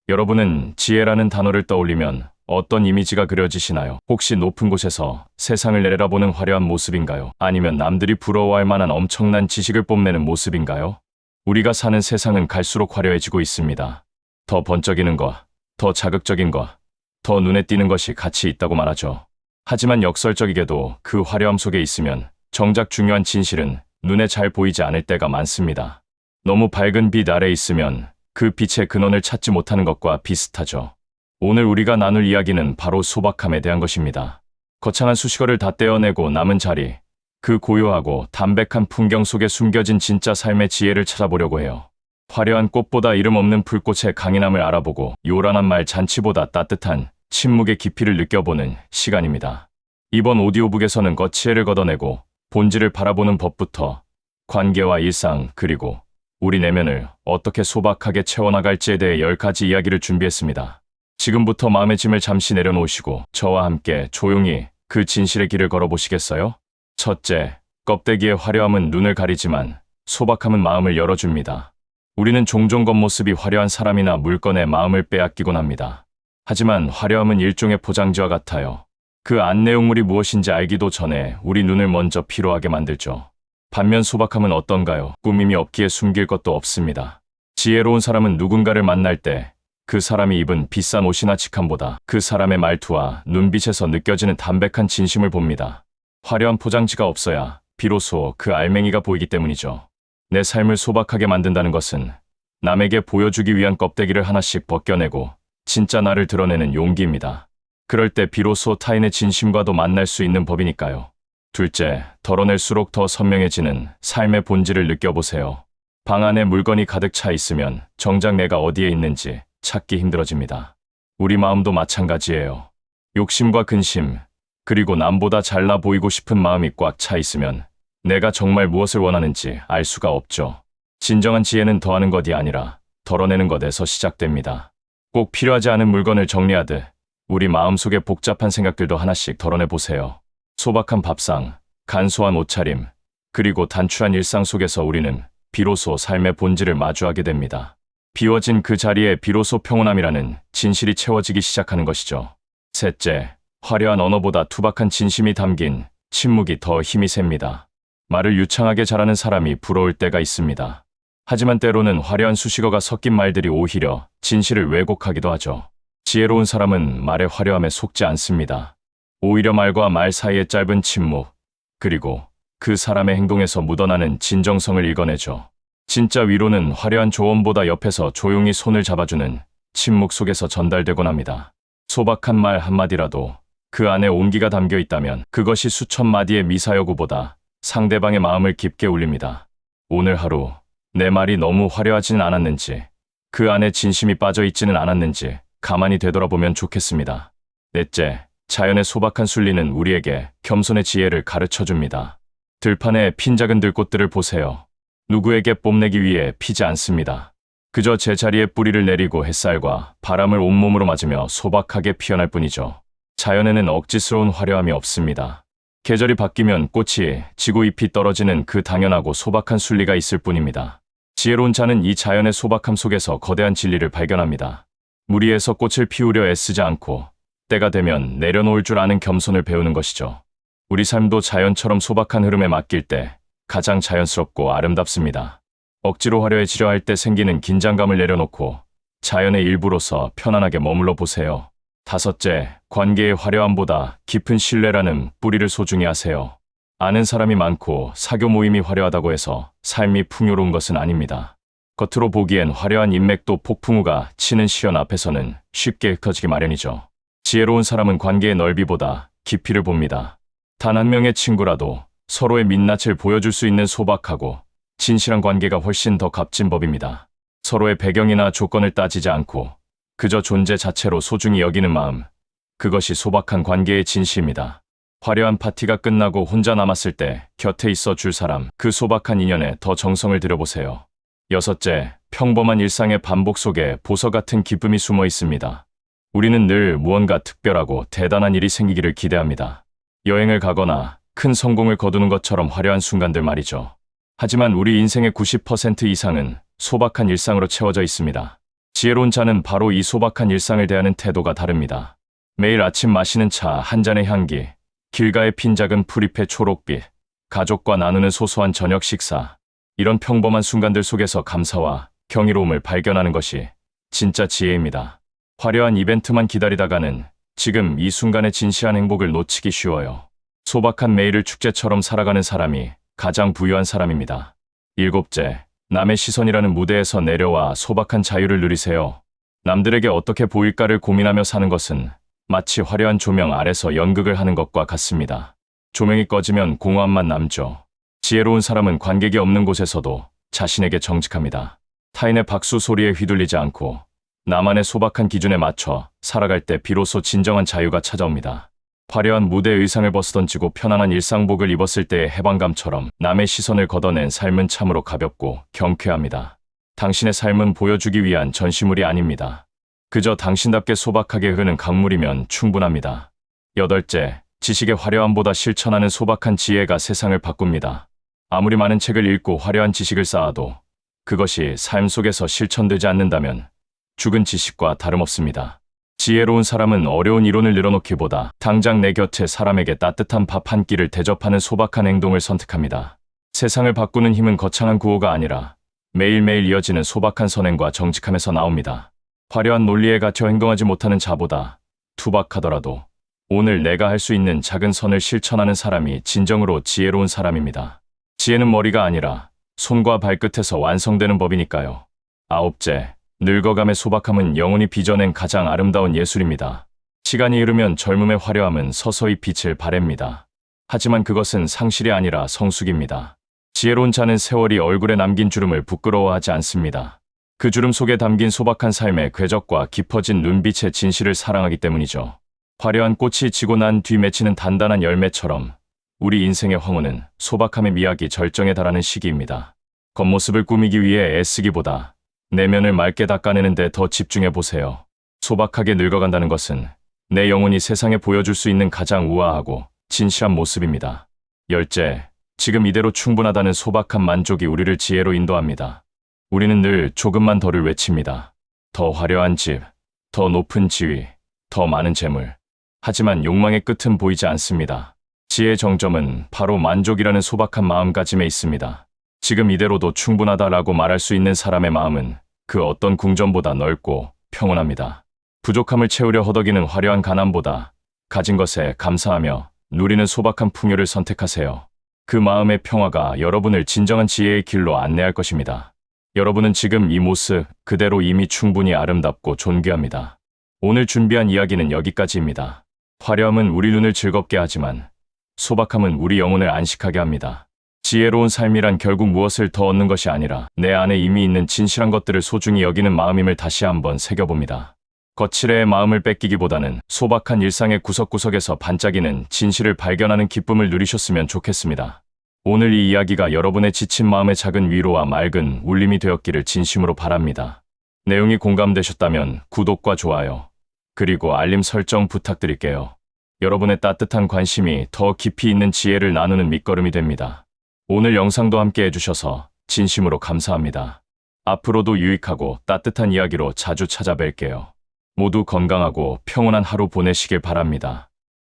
여러분은 지혜라는 단어를 떠올리면 어떤 이미지가 그려지시나요? 혹시 높은 곳에서 세상을 내려다보는 화려한 모습인가요? 아니면 남들이 부러워할 만한 엄청난 지식을 뽐내는 모습인가요? 우리가 사는 세상은 갈수록 화려해지고 있습니다. 더 번쩍이는 것, 더 자극적인 것, 더 눈에 띄는 것이 가치 있다고 말하죠. 하지만 역설적이게도 그 화려함 속에 있으면 정작 중요한 진실은 눈에 잘 보이지 않을 때가 많습니다. 너무 밝은 빛 아래 있으면 그 빛의 근원을 찾지 못하는 것과 비슷하죠. 오늘 우리가 나눌 이야기는 바로 소박함에 대한 것입니다. 거창한 수식어를 다 떼어내고 남은 자리, 그 고요하고 담백한 풍경 속에 숨겨진 진짜 삶의 지혜를 찾아보려고 해요. 화려한 꽃보다 이름 없는 불꽃의 강인함을 알아보고 요란한 말 잔치보다 따뜻한 침묵의 깊이를 느껴보는 시간입니다. 이번 오디오북에서는 거치애를 걷어내고 본질을 바라보는 법부터 관계와 일상 그리고 우리 내면을 어떻게 소박하게 채워나갈지에 대해 10가지 이야기를 준비했습니다. 지금부터 마음의 짐을 잠시 내려놓으시고 저와 함께 조용히 그 진실의 길을 걸어보시겠어요? 첫째, 껍데기의 화려함은 눈을 가리지만 소박함은 마음을 열어줍니다. 우리는 종종 겉모습이 화려한 사람이나 물건에 마음을 빼앗기곤 합니다. 하지만 화려함은 일종의 포장지와 같아요. 그 안 내용물이 무엇인지 알기도 전에 우리 눈을 먼저 피로하게 만들죠. 반면 소박함은 어떤가요? 꾸밈이 없기에 숨길 것도 없습니다. 지혜로운 사람은 누군가를 만날 때 그 사람이 입은 비싼 옷이나 직함보다 그 사람의 말투와 눈빛에서 느껴지는 담백한 진심을 봅니다. 화려한 포장지가 없어야 비로소 그 알맹이가 보이기 때문이죠. 내 삶을 소박하게 만든다는 것은 남에게 보여주기 위한 껍데기를 하나씩 벗겨내고 진짜 나를 드러내는 용기입니다. 그럴 때 비로소 타인의 진심과도 만날 수 있는 법이니까요. 둘째, 덜어낼수록 더 선명해지는 삶의 본질을 느껴보세요. 방 안에 물건이 가득 차 있으면 정작 내가 어디에 있는지 찾기 힘들어집니다. 우리 마음도 마찬가지예요. 욕심과 근심, 그리고 남보다 잘나 보이고 싶은 마음이 꽉 차 있으면 내가 정말 무엇을 원하는지 알 수가 없죠. 진정한 지혜는 더하는 것이 아니라 덜어내는 것에서 시작됩니다. 꼭 필요하지 않은 물건을 정리하듯 우리 마음속의 복잡한 생각들도 하나씩 덜어내보세요. 소박한 밥상, 간소한 옷차림, 그리고 단추한 일상 속에서 우리는 비로소 삶의 본질을 마주하게 됩니다. 비워진 그 자리에 비로소 평온함이라는 진실이 채워지기 시작하는 것이죠. 셋째, 화려한 언어보다 투박한 진심이 담긴 침묵이 더 힘이 셉니다. 말을 유창하게 잘하는 사람이 부러울 때가 있습니다. 하지만 때로는 화려한 수식어가 섞인 말들이 오히려 진실을 왜곡하기도 하죠. 지혜로운 사람은 말의 화려함에 속지 않습니다. 오히려 말과 말 사이의 짧은 침묵, 그리고 그 사람의 행동에서 묻어나는 진정성을 읽어내죠. 진짜 위로는 화려한 조언보다 옆에서 조용히 손을 잡아주는 침묵 속에서 전달되곤 합니다. 소박한 말 한마디라도 그 안에 온기가 담겨 있다면 그것이 수천 마디의 미사여구보다 상대방의 마음을 깊게 울립니다. 오늘 하루 내 말이 너무 화려하지는 않았는지, 그 안에 진심이 빠져 있지는 않았는지 가만히 되돌아보면 좋겠습니다. 넷째, 자연의 소박한 순리는 우리에게 겸손의 지혜를 가르쳐줍니다. 들판에 핀 작은 들꽃들을 보세요. 누구에게 뽐내기 위해 피지 않습니다. 그저 제자리에 뿌리를 내리고 햇살과 바람을 온몸으로 맞으며 소박하게 피어날 뿐이죠. 자연에는 억지스러운 화려함이 없습니다. 계절이 바뀌면 꽃이 지고 잎이 떨어지는 그 당연하고 소박한 순리가 있을 뿐입니다. 지혜로운 자는 이 자연의 소박함 속에서 거대한 진리를 발견합니다. 무리해서 꽃을 피우려 애쓰지 않고 때가 되면 내려놓을 줄 아는 겸손을 배우는 것이죠. 우리 삶도 자연처럼 소박한 흐름에 맡길 때 가장 자연스럽고 아름답습니다. 억지로 화려해지려 할 때 생기는 긴장감을 내려놓고 자연의 일부로서 편안하게 머물러 보세요. 다섯째, 관계의 화려함보다 깊은 신뢰라는 뿌리를 소중히 하세요. 아는 사람이 많고 사교 모임이 화려하다고 해서 삶이 풍요로운 것은 아닙니다. 겉으로 보기엔 화려한 인맥도 폭풍우가 치는 시련 앞에서는 쉽게 흩어지기 마련이죠. 지혜로운 사람은 관계의 넓이보다 깊이를 봅니다. 단 한 명의 친구라도 서로의 민낯을 보여줄 수 있는 소박하고 진실한 관계가 훨씬 더 값진 법입니다. 서로의 배경이나 조건을 따지지 않고 그저 존재 자체로 소중히 여기는 마음, 그것이 소박한 관계의 진실입니다. 화려한 파티가 끝나고 혼자 남았을 때 곁에 있어 줄 사람, 그 소박한 인연에 더 정성을 들여보세요. 여섯째, 평범한 일상의 반복 속에 보석 같은 기쁨이 숨어 있습니다. 우리는 늘 무언가 특별하고 대단한 일이 생기기를 기대합니다. 여행을 가거나 큰 성공을 거두는 것처럼 화려한 순간들 말이죠. 하지만 우리 인생의 90% 이상은 소박한 일상으로 채워져 있습니다. 지혜로운 자는 바로 이 소박한 일상을 대하는 태도가 다릅니다. 매일 아침 마시는 차 한 잔의 향기, 길가에 핀 작은 풀잎의 초록빛, 가족과 나누는 소소한 저녁 식사, 이런 평범한 순간들 속에서 감사와 경이로움을 발견하는 것이 진짜 지혜입니다. 화려한 이벤트만 기다리다가는 지금 이 순간의 진실한 행복을 놓치기 쉬워요. 소박한 매일을 축제처럼 살아가는 사람이 가장 부유한 사람입니다. 일곱째, 남의 시선이라는 무대에서 내려와 소박한 자유를 누리세요. 남들에게 어떻게 보일까를 고민하며 사는 것은 마치 화려한 조명 아래서 연극을 하는 것과 같습니다. 조명이 꺼지면 공허함만 남죠. 지혜로운 사람은 관객이 없는 곳에서도 자신에게 정직합니다. 타인의 박수 소리에 휘둘리지 않고 나만의 소박한 기준에 맞춰 살아갈 때 비로소 진정한 자유가 찾아옵니다. 화려한 무대 의상을 벗어던지고 편안한 일상복을 입었을 때의 해방감처럼 남의 시선을 걷어낸 삶은 참으로 가볍고 경쾌합니다. 당신의 삶은 보여주기 위한 전시물이 아닙니다. 그저 당신답게 소박하게 흐르는 강물이면 충분합니다. 여덟째, 지식의 화려함보다 실천하는 소박한 지혜가 세상을 바꿉니다. 아무리 많은 책을 읽고 화려한 지식을 쌓아도 그것이 삶 속에서 실천되지 않는다면 죽은 지식과 다름없습니다. 지혜로운 사람은 어려운 이론을 늘어놓기보다 당장 내 곁에 사람에게 따뜻한 밥 한 끼를 대접하는 소박한 행동을 선택합니다. 세상을 바꾸는 힘은 거창한 구호가 아니라 매일매일 이어지는 소박한 선행과 정직함에서 나옵니다. 화려한 논리에 갇혀 행동하지 못하는 자보다 투박하더라도 오늘 내가 할 수 있는 작은 선을 실천하는 사람이 진정으로 지혜로운 사람입니다. 지혜는 머리가 아니라 손과 발끝에서 완성되는 법이니까요. 아홉째, 늙어감의 소박함은 영혼이 빚어낸 가장 아름다운 예술입니다. 시간이 흐르면 젊음의 화려함은 서서히 빛을 발합니다. 하지만 그것은 상실이 아니라 성숙입니다. 지혜로운 자는 세월이 얼굴에 남긴 주름을 부끄러워하지 않습니다. 그 주름 속에 담긴 소박한 삶의 궤적과 깊어진 눈빛의 진실을 사랑하기 때문이죠. 화려한 꽃이 지고 난 뒤 맺히는 단단한 열매처럼 우리 인생의 황후는 소박함의 미학이 절정에 달하는 시기입니다. 겉모습을 꾸미기 위해 애쓰기보다 내면을 맑게 닦아내는 데 더 집중해 보세요. 소박하게 늙어간다는 것은 내 영혼이 세상에 보여줄 수 있는 가장 우아하고 진실한 모습입니다. 열째, 지금 이대로 충분하다는 소박한 만족이 우리를 지혜로 인도합니다. 우리는 늘 조금만 더를 외칩니다. 더 화려한 집, 더 높은 지위, 더 많은 재물. 하지만 욕망의 끝은 보이지 않습니다. 지혜의 정점은 바로 만족이라는 소박한 마음가짐에 있습니다. 지금 이대로도 충분하다라고 말할 수 있는 사람의 마음은 그 어떤 궁전보다 넓고 평온합니다. 부족함을 채우려 허덕이는 화려한 가난보다 가진 것에 감사하며 누리는 소박한 풍요를 선택하세요. 그 마음의 평화가 여러분을 진정한 지혜의 길로 안내할 것입니다. 여러분은 지금 이 모습 그대로 이미 충분히 아름답고 존귀합니다. 오늘 준비한 이야기는 여기까지입니다. 화려함은 우리 눈을 즐겁게 하지만 소박함은 우리 영혼을 안식하게 합니다. 지혜로운 삶이란 결국 무엇을 더 얻는 것이 아니라 내 안에 이미 있는 진실한 것들을 소중히 여기는 마음임을 다시 한번 새겨봅니다. 거칠의 마음을 뺏기기보다는 소박한 일상의 구석구석에서 반짝이는 진실을 발견하는 기쁨을 누리셨으면 좋겠습니다. 오늘 이 이야기가 여러분의 지친 마음의 작은 위로와 맑은 울림이 되었기를 진심으로 바랍니다. 내용이 공감되셨다면 구독과 좋아요, 그리고 알림 설정 부탁드릴게요. 여러분의 따뜻한 관심이 더 깊이 있는 지혜를 나누는 밑거름이 됩니다. 오늘 영상도 함께 해주셔서 진심으로 감사합니다. 앞으로도 유익하고 따뜻한 이야기로 자주 찾아뵐게요. 모두 건강하고 평온한 하루 보내시길 바랍니다.